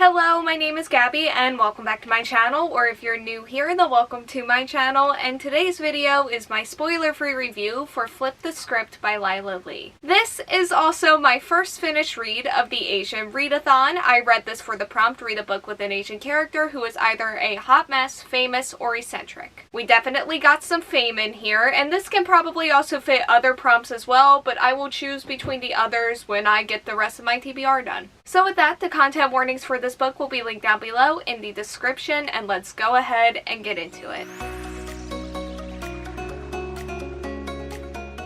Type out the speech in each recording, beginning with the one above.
Hello, my name is Gabby and welcome back to my channel, or if you're new here, then welcome to my channel, and today's video is my spoiler-free review for Flip the Script by Lyla Lee. This is also my first finished read of the Asian Readathon. I read this for the prompt, read a book with an Asian character who is either a hot mess, famous, or eccentric. We definitely got some fame in here, and this can probably also fit other prompts as well, but I will choose between the others when I get the rest of my TBR done. So with that, the content warnings for this book will be linked down below in the description, and let's go ahead and get into it.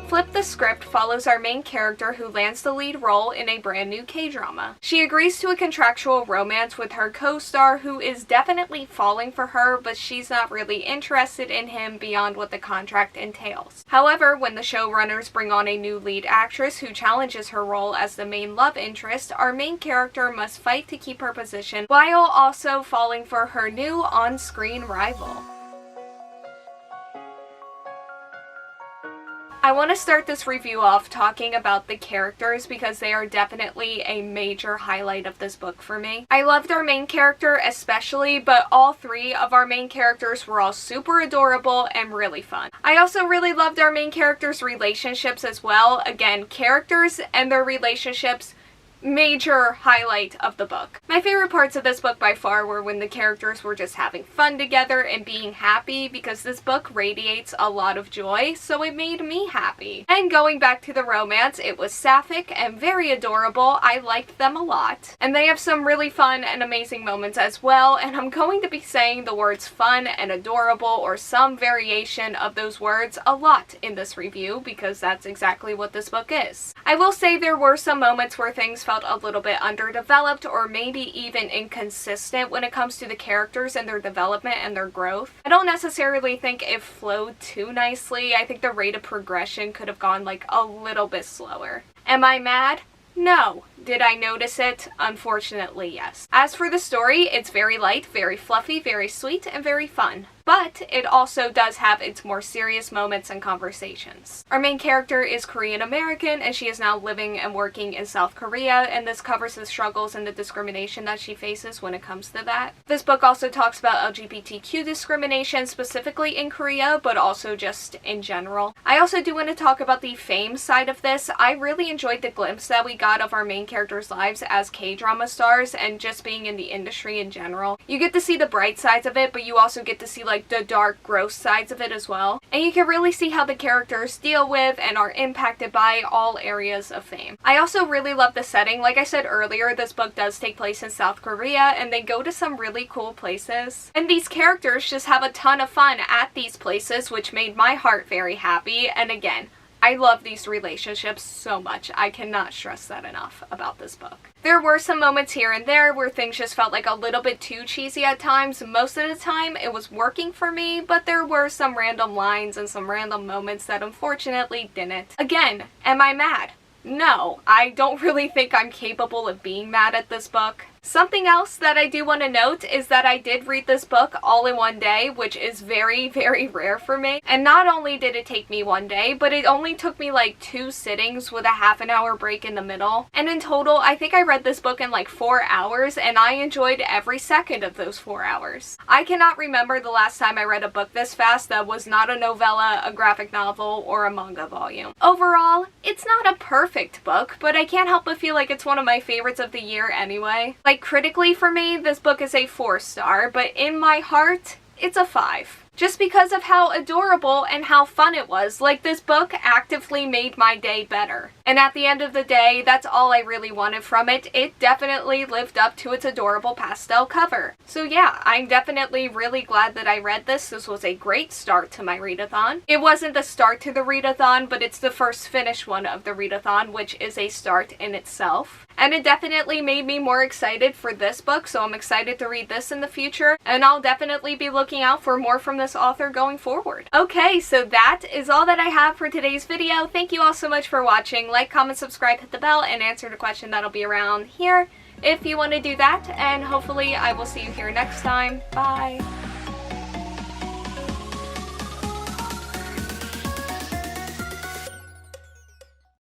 Flip the Script follows our main character who lands the lead role in a brand new K-drama. She agrees to a contractual romance with her co-star who is definitely falling for her, but she's not really interested in him beyond what the contract entails. However, when the showrunners bring on a new lead actress who challenges her role as the main love interest, our main character must fight to keep her position while also falling for her new on-screen rival. I want to start this review off talking about the characters because they are definitely a major highlight of this book for me. I loved our main character especially, but all three of our main characters were all super adorable and really fun. I also really loved our main characters' relationships as well. Again, characters and their relationships, major highlight of the book. My favorite parts of this book by far were when the characters were just having fun together and being happy, because this book radiates a lot of joy, so it made me happy. And going back to the romance, it was sapphic and very adorable. I liked them a lot. And they have some really fun and amazing moments as well, and I'm going to be saying the words fun and adorable or some variation of those words a lot in this review because that's exactly what this book is. I will say there were some moments where things felt a little bit underdeveloped or maybe even inconsistent when it comes to the characters and their development and their growth. I don't necessarily think it flowed too nicely. I think the rate of progression could have gone like a little bit slower. Am I mad? No. Did I notice it? Unfortunately, yes. As for the story, it's very light, very fluffy, very sweet, and very fun. But it also does have its more serious moments and conversations. Our main character is Korean American, and she is now living and working in South Korea, and this covers the struggles and the discrimination that she faces when it comes to that. This book also talks about LGBTQ discrimination, specifically in Korea, but also just in general. I also do want to talk about the fame side of this. I really enjoyed the glimpse that we got of our main characters' lives as K-drama stars and just being in the industry in general. You get to see the bright sides of it, but you also get to see like the dark, gross sides of it as well. And you can really see how the characters deal with and are impacted by all areas of fame. I also really love the setting. Like I said earlier, this book does take place in South Korea and they go to some really cool places. And these characters just have a ton of fun at these places, which made my heart very happy. And again, I love these relationships so much. I cannot stress that enough about this book. There were some moments here and there where things just felt like a little bit too cheesy at times. Most of the time it was working for me, but there were some random lines and some random moments that unfortunately didn't. Again, am I mad? No, I don't really think I'm capable of being mad at this book. Something else that I do want to note is that I did read this book all in one day, which is very, very rare for me. And not only did it take me one day, but it only took me like 2 sittings with a half-an-hour break in the middle. And in total, I think I read this book in like 4 hours, and I enjoyed every second of those 4 hours. I cannot remember the last time I read a book this fast that was not a novella, a graphic novel, or a manga volume. Overall, it's not a perfect book, but I can't help but feel like it's one of my favorites of the year anyway. Like, critically for me, this book is a 4-star, but in my heart, it's a 5. Just because of how adorable and how fun it was. Like, this book actively made my day better. And at the end of the day, that's all I really wanted from it. It definitely lived up to its adorable pastel cover. So yeah, I'm definitely really glad that I read this. This was a great start to my readathon. It wasn't the start to the readathon, but it's the first finished one of the readathon, which is a start in itself. And it definitely made me more excited for this book, so I'm excited to read this in the future, and I'll definitely be looking out for more from this author going forward. Okay, so that is all that I have for today's video. Thank you all so much for watching. Like, comment, subscribe, hit the bell, and answer the question that'll be around here if you want to do that, and hopefully I will see you here next time. Bye!